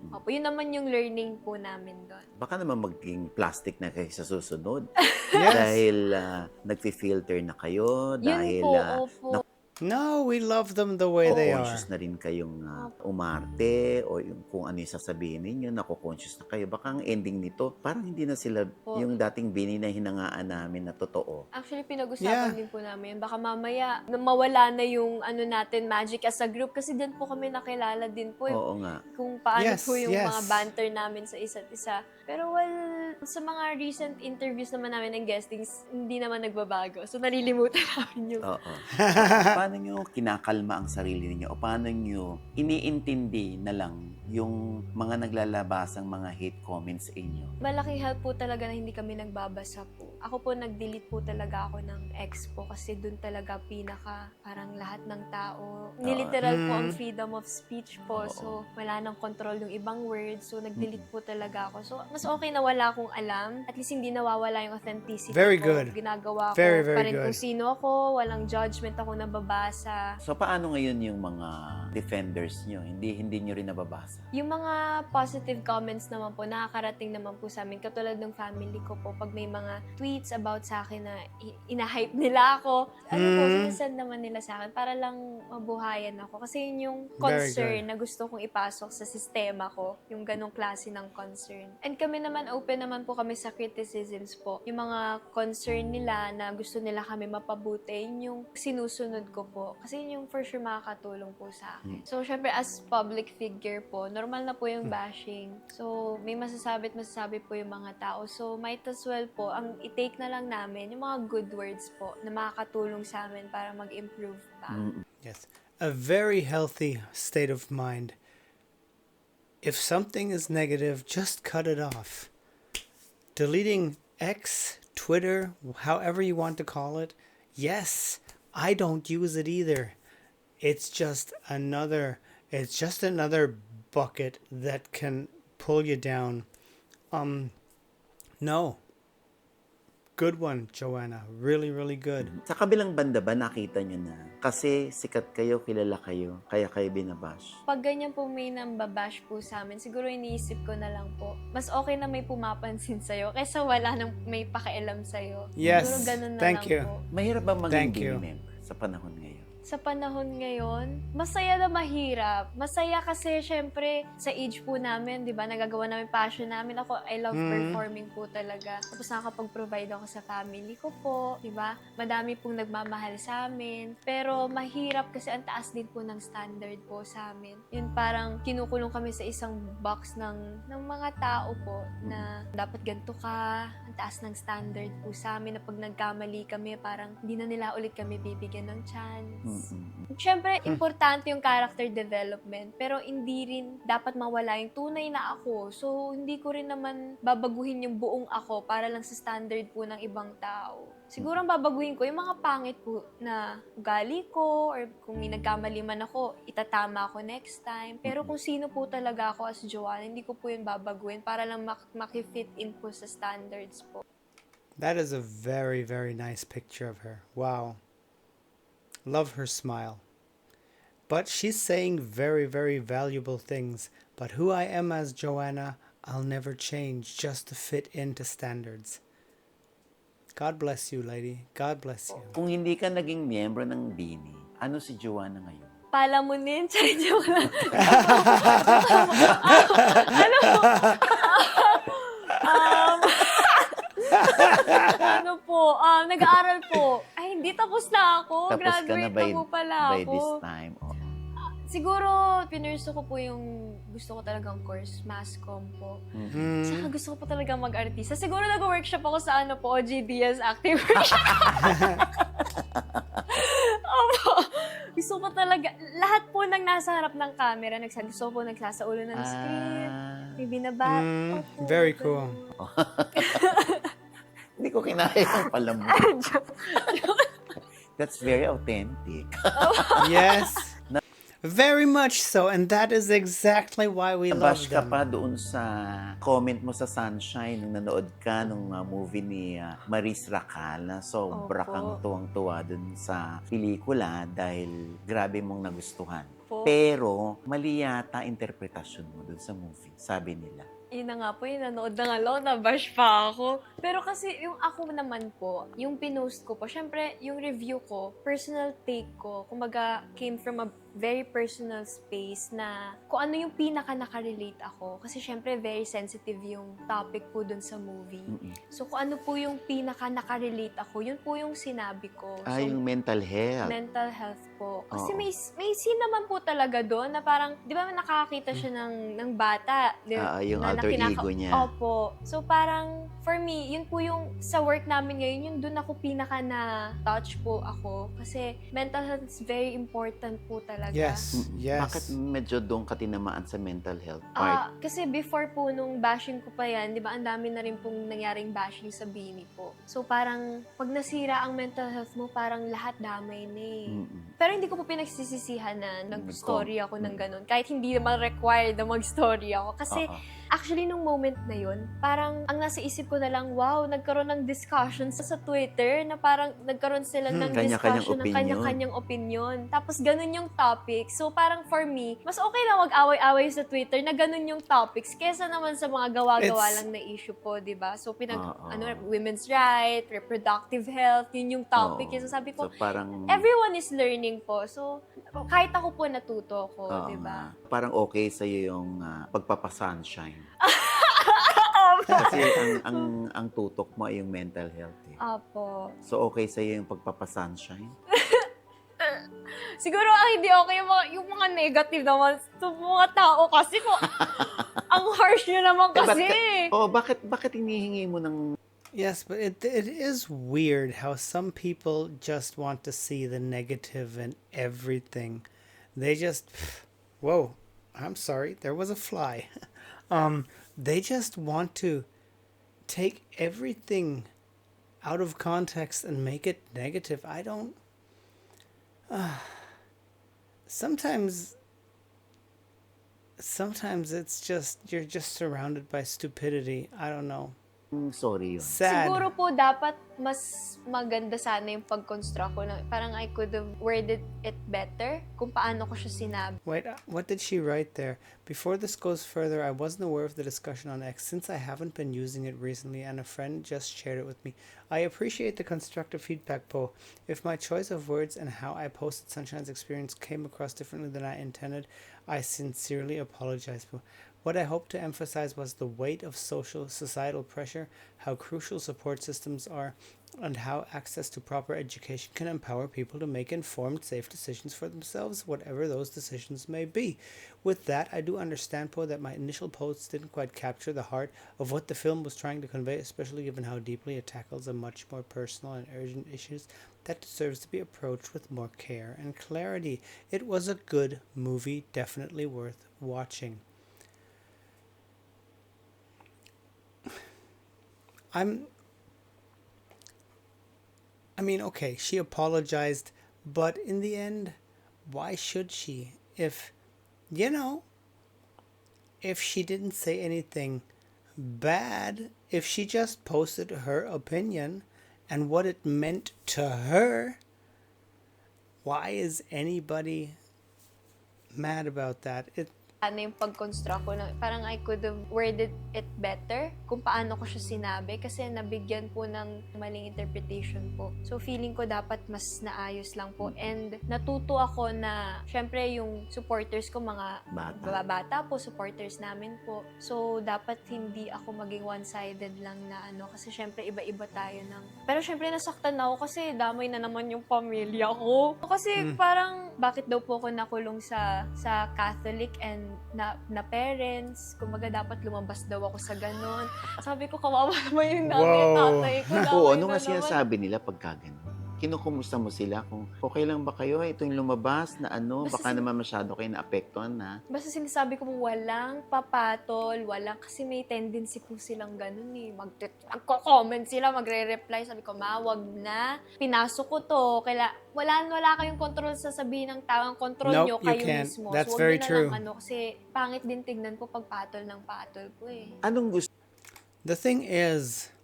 Opo, yun naman yung learning po namin doon. Baka naman maging plastic na kayo sa susunod. Yes. Dahil nagfi-filter na kayo. Dahil Yun po, opo. No, we love them the way they are. conscious na rin kayong umarte o yung kung ano yung sasabihin ninyo, nako-conscious na kayo. Baka ang ending nito, parang hindi na sila yung dating Bini na hinangaan namin na totoo. Actually, pinag-usapan din po namin. Baka mamaya, mawala na yung ano natin, magic as a group. Kasi dyan po kami nakilala din po. Oo nga. Kung paano Yes, po yung yes. mga banter namin sa isa't isa. Pero sa mga recent interviews naman namin ng guestings, hindi naman nagbabago. So, nalilimutan namin yung... Oo. Paano nyo kinakalma ang sarili niyo o paano nyo iniintindi na lang yung mga naglalabasang mga hate comments sa inyo? Malaking help po talaga na hindi kami nagbabasa po. Ako po nag-delete po talaga ako ng ex po kasi dun talaga pinaka parang lahat ng tao. Niliteral po ang freedom of speech po. Oo. So, wala nang control yung ibang words. So, nag-delete po talaga ako. So, mas okay na wala akong alam. At least hindi nawawala yung authenticity Very ko. good. Ginagawa ko Very, pa very rin good. kung sino ako. Walang judgment ako nababasa. So, paano ngayon yung mga defenders nyo? Hindi nyo rin nababasa? Yung mga positive comments naman po, nakakarating naman po sa amin. Katulad ng family ko po, pag may mga tweets about sa akin na ina-hype nila ako, sinesend naman nila sa akin para lang mabuhayan ako. Kasi yun yung Very concern na gusto kong ipasok sa sistema ko. Yung ganong klase ng concern. And kami naman, open naman po kami sa criticisms po. Yung mga concern nila na gusto nila kami mapabuti, yun yung sinusunod ko po. Kasi yun yung for sure makakatulong po sa akin. So, syempre, as public figure po, normal na po yung bashing. So, may masasabi at masasabi po yung mga tao. So, might as well po, ang i-take na lang namin, yung mga good words po na makakatulong sa amin para mag-improve pa. Yes. A very healthy state of mind. If something is negative, just cut it off. Deleting X, Twitter, however you want to call it, yes, I don't use it either. It's just another bucket that can pull you down. No. Good one, Joanna. Really, really good. Sa kabilang banda ba, nakita nyo na kasi sikat kayo, kilala kayo, kaya kayo binabash? Pag ganyan po may nambabash po sa amin, siguro iniisip ko na lang po, mas okay na may pumapansin sa'yo kaysa wala nang may pakialam sa'yo. Yes, Siguro ganun na thank lang you. po. Mahirap ba maging Thank you. Bini member sa panahon ngayon? Sa panahon ngayon, masaya na mahirap. Masaya kasi syempre sa age po namin, 'di ba? Nagagawa namin passion namin. Ako, I love performing po talaga. Tapos nakakapag-provide ako sa family ko po, 'di ba? Madami pong nagmamahal sa amin. Pero mahirap kasi ang taas din po ng standard po sa amin. Yun parang kinukulong kami sa isang box ng mga tao po na dapat ganito ka. Ang taas ng standard po sa amin na pag nagkamali kami, parang hindi na nila ulit kami bibigyan ng chance. Siyempre, importante yung character development, pero hindi rin dapat mawala yung tunay na ako. So, hindi ko rin naman babaguhin yung buong ako para lang sa standard po ng ibang tao. Siguro ang babaguhin ko yung mga pangit po na ugali ko or kung may nagkamali man ako, itatama ako next time. Pero kung sino po talaga ako as Joanna, hindi ko po yun babaguhin para lang makifit in po sa standards po. That is a very, very nice picture of her. Wow. Love her smile. But she's saying very, very valuable things. But who I am as Joanna, I'll never change just to fit into standards. God bless you, lady. God bless you. Kung hindi ka naging miyembro ng Bini, ano si Joanna ngayon? Palamunin, charit joke lang. Ano po, nag-aaral po. Ay, hindi tapos na ako. Tapos ka na Graduate by, na po pala by ako. this time. Oh. Siguro, pinurso ko po yung gusto ko talagang course, mass comm po. Saka gusto ko po talagang mag-artista. Siguro nag-workshop ako sa ano po, OGDS Active Workshop. Opo. Gusto ko talaga, lahat po ng nasa harap ng camera, gusto ko po nagsasaulo ng script, may binaba. Opo, Very cool. Hindi ko kinaya yung palamu. That's very authentic. Yes. Very much so, and that is exactly why we love Nabash ka them. pa doon sa comment mo sa Sunshine nung nanood ka nung movie ni Maris Racal. Sobra Opo. kang tuwang-tuwa doon sa pelikula dahil grabe mong nagustuhan. Po. Pero mali yata interpretasyon mo doon sa movie, sabi nila. Yun na nga po, yung nanood na nga lang, nabash pa ako. Pero kasi yung ako naman po, yung pinost ko po, syempre yung review ko, personal take ko, kumbaga came from a very personal space na kung ano yung pinaka-nakarelate ako. Kasi syempre very sensitive yung topic po dun sa movie. So kung ano po yung pinaka-nakarelate ako, yun po yung sinabi ko. So, Yung mental health. mental health po. Kasi Oo. may scene naman po talaga doon na parang, di ba nakakakita siya ng bata? Yung na alter ego niya. Opo. So parang, for me, yun po yung sa work namin ngayon, yun doon ako pinaka na touch po ako. Kasi mental health is very important po talaga. Yes, yes. Bakit medyo doon ka tinamaan sa mental health part? Kasi before po nung bashing ko pa yan, di ba, ang dami na rin pong nangyaring bashing sa Bini po. So parang, pag nasira ang mental health mo, parang lahat damay na eh. Pero hindi ko po pinagsisisihan na nag-story ako ng ganun. Kahit hindi naman required na mag-story ako. Kasi, actually, nung moment na yun, parang ang nasa isip ko na lang, wow, nagkaroon ng discussion sa Twitter na parang nagkaroon sila ng discussion ng kanya-kanyang opinion. Tapos ganun yung topic. So parang for me, mas okay lang mag-away-away sa Twitter na ganun yung topics kesa naman sa mga gawa-gawa lang na issue po, di ba? So women's right, reproductive health, yun yung topic. So sabi ko, so, parang, everyone is learning po. So kahit ako po natuto ko, di ba? Parang okay sa'yo yung pagpapasunshine. Kasi ang tutok mo ay yung mental health eh. Apo. So okay sa'yo yung pagpapasunshine? Siguro ang hindi okay yung mga negative naman sa mga tao kasi ko ang harsh nyo naman kasi. Bakit hinihingi mo ng... Yes, but it is weird how some people just want to see the negative in everything. They just, whoa, I'm sorry, there was a fly. They just want to take everything out of context and make it negative. I don't. Sometimes it's just you're just surrounded by stupidity. I don't know. Sorry yun. Sad. Siguro po dapat mas maganda sana yung pag-construct ko. Parang I could have worded it better kung paano ko siya sinabi. Wait, what did she write there? Before this goes further, I wasn't aware of the discussion on X since I haven't been using it recently and a friend just shared it with me. I appreciate the constructive feedback, Po. If my choice of words and how I posted Sunshine's experience came across differently than I intended, I sincerely apologize, Po. What I hope to emphasize was the weight of societal pressure, how crucial support systems are, and how access to proper education can empower people to make informed, safe decisions for themselves, whatever those decisions may be. With that, I do understand, Po, that my initial posts didn't quite capture the heart of what the film was trying to convey, especially given how deeply it tackles a much more personal and urgent issues that deserves to be approached with more care and clarity. It was a good movie, definitely worth watching. Okay, she apologized, but in the end, why should she? If she didn't say anything bad, if she just posted her opinion and what it meant to her, why is anybody mad about that? Ano yung pag-construct ko, parang I could have worded it better kung paano ko siya sinabi kasi nabigyan po ng maling interpretation po. So feeling ko dapat mas naayos lang po and natuto ako na syempre yung supporters ko mga bata po, supporters namin po. So dapat hindi ako maging one-sided lang na kasi syempre iba-iba tayo ng... Pero syempre nasaktan ako kasi damay na naman yung pamilya ko. Kasi parang bakit daw po ako nakulong sa Catholic and na parents, kumbaga dapat lumabas daw ako sa ganon. Sabi ko, kawawa naman yung tatay ko. Oo, ano nga sinasabi nila pagka ganon? Kinukumusta mo sila kung okay lang ba kayo? Ito yung lumabas na baka naman masyado kayo na-apektuhan na. Basta sinasabi ko walang papatol, kasi may tendency po silang ganun eh. Magko-comment sila, magre-reply. Sabi ko, wag na. Pinasok ko to. Wala kayong control sa sabihin ng tao. Ang control nyo kayo mismo. That's so, very true. Lang, kasi pangit din tignan po pag patol ng patol po eh. Anong gusto? The thing is,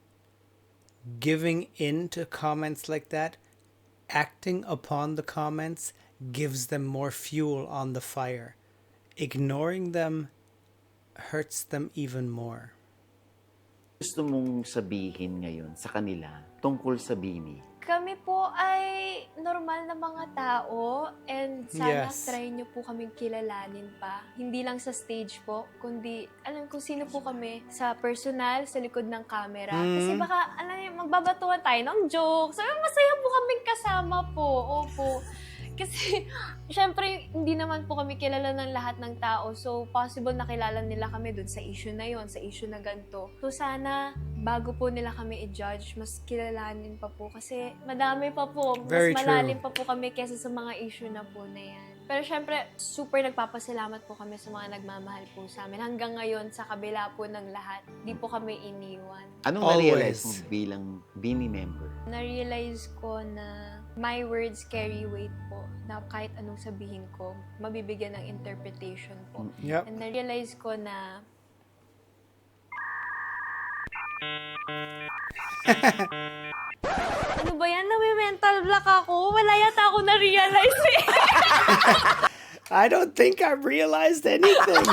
giving in to comments like that, acting upon the comments gives them more fuel on the fire. Ignoring them hurts them even more. Gusto mong sabihin ngayon sa kanila tungkol sa Bini? Kami po ay normal na mga tao and sana try nyo po kaming kilalanin pa. Hindi lang sa stage po, kundi alam kung sino po kami sa personal, sa likod ng camera. Kasi baka, magbabatuhan tayo ng jokes. Masaya po kaming kasama po. Opo. Kasi, syempre, hindi naman po kami kilala ng lahat ng tao. So, possible nakilala nila kami dun sa issue na yon, sa issue na ganito. So, sana, bago po nila kami i-judge, mas kilalanin pa po. Kasi, madami pa po. Mas Very true. malalim pa po kami kesa sa mga issue na po na yan. Pero syempre, super nagpapasalamat po kami sa mga nagmamahal po sa amin. Hanggang ngayon, sa kabila po ng lahat, di po kami iniwan. Anong Always. na-realize mo bilang Beanie member? Na-realize ko na my words carry weight po. Na kahit anong sabihin ko, mabibigyan ng interpretation po. Yep. And na-realize ko na ano ba yan? Nami-mental block ako. Wala yata ako na-realize eh. I don't think I realized anything.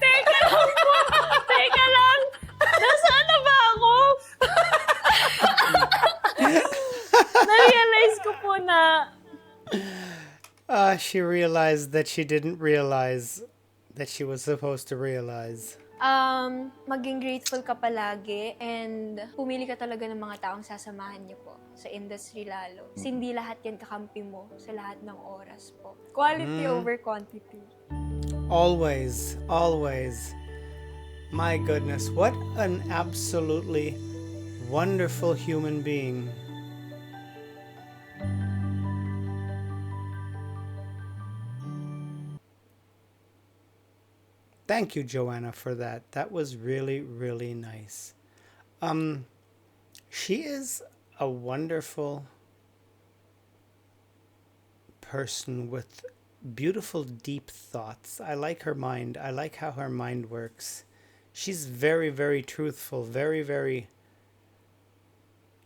Teka lang po. Teka lang. Nasaan na ba ako? Na-realize ko po na She realized that she didn't realize that she was supposed to realize. maging grateful ka palagi and pumili ka talaga ng mga taong sasamahan niyo po sa industry lalo. Kasi hindi lahat yan kakampi mo sa lahat ng oras po. Quality over quantity. Always, always. My goodness, what an absolutely wonderful human being. Thank you, Joanna, for that. That was really, really nice. She is a wonderful person with beautiful, deep thoughts. I like her mind. I like how her mind works. She's very, very truthful. Very, very.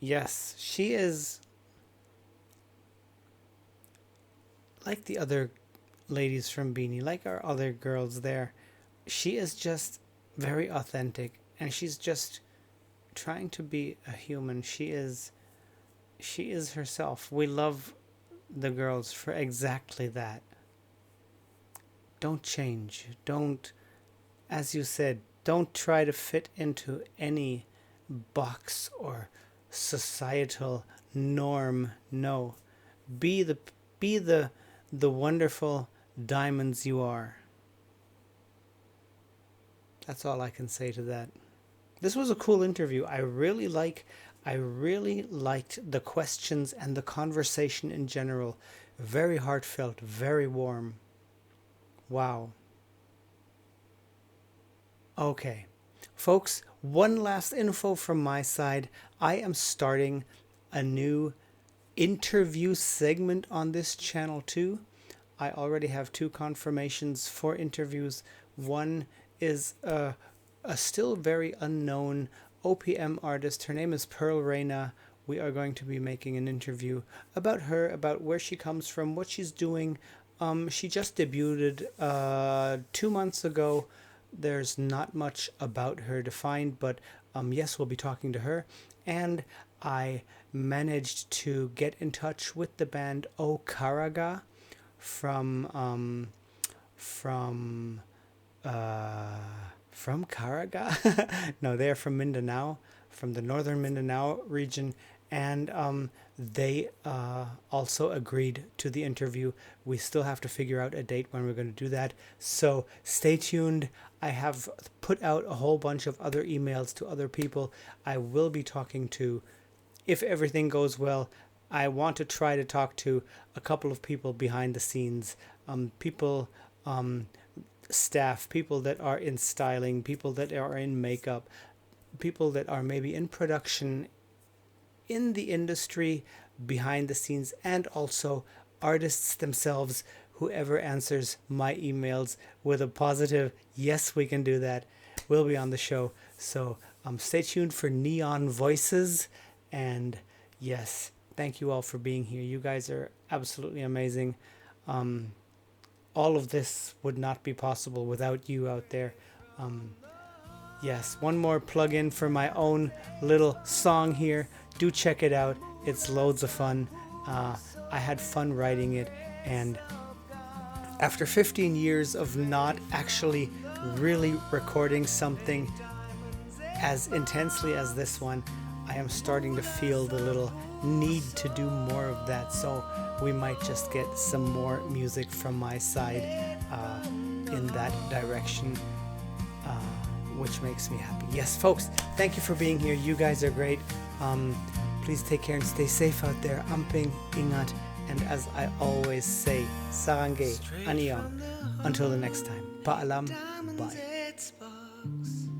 Yes, she is like the other ladies from Beanie, like our other girls there. She is just very authentic, and she's just trying to be a human. She is herself. We love the girls for exactly that. Don't change. Don't, as you said, don't try to fit into any box or societal norm. No. Be the wonderful diamonds you are. That's all I can say to that. This was a cool interview. I really liked the questions and the conversation in general. Very heartfelt, very warm. Wow. Okay. Folks, one last info from my side. I am starting a new interview segment on this channel too. I already have 2 confirmations for interviews. One is a still very unknown OPM artist. Her name is Pearl Reina. We are going to be making an interview about her, about where she comes from, what she's doing. She just debuted 2 months ago. There's not much about her to find, but yes, we'll be talking to her. And I managed to get in touch with the band O Karaga from Caraga? No, they're from Mindanao, from the northern Mindanao region, and they also agreed to the interview. We still have to figure out a date when we're going to do that, so stay tuned. I have put out a whole bunch of other emails to other people I will be talking to. If everything goes well, I want to try to talk to a couple of people behind the scenes, people, staff, people that are in styling, people that are in makeup, people that are maybe in production, in the industry, behind the scenes, and also artists themselves. Whoever answers my emails with a positive, yes, we can do that, will be on the show. So stay tuned for Neon Voices. And yes, thank you all for being here. You guys are absolutely amazing. All of this would not be possible without you out there. Yes, one more plug-in for my own little song here. Do check it out. It's loads of fun. I had fun writing it, and after 15 years of not actually really recording something as intensely as this one, I am starting to feel the little need to do more of that. So we might just get some more music from my side in that direction, which makes me happy. Yes, folks, thank you for being here. You guys are great. Please take care and stay safe out there. Amping, ingat, and as I always say, sarangay, annyeong. Until the next time. Paalam, bye.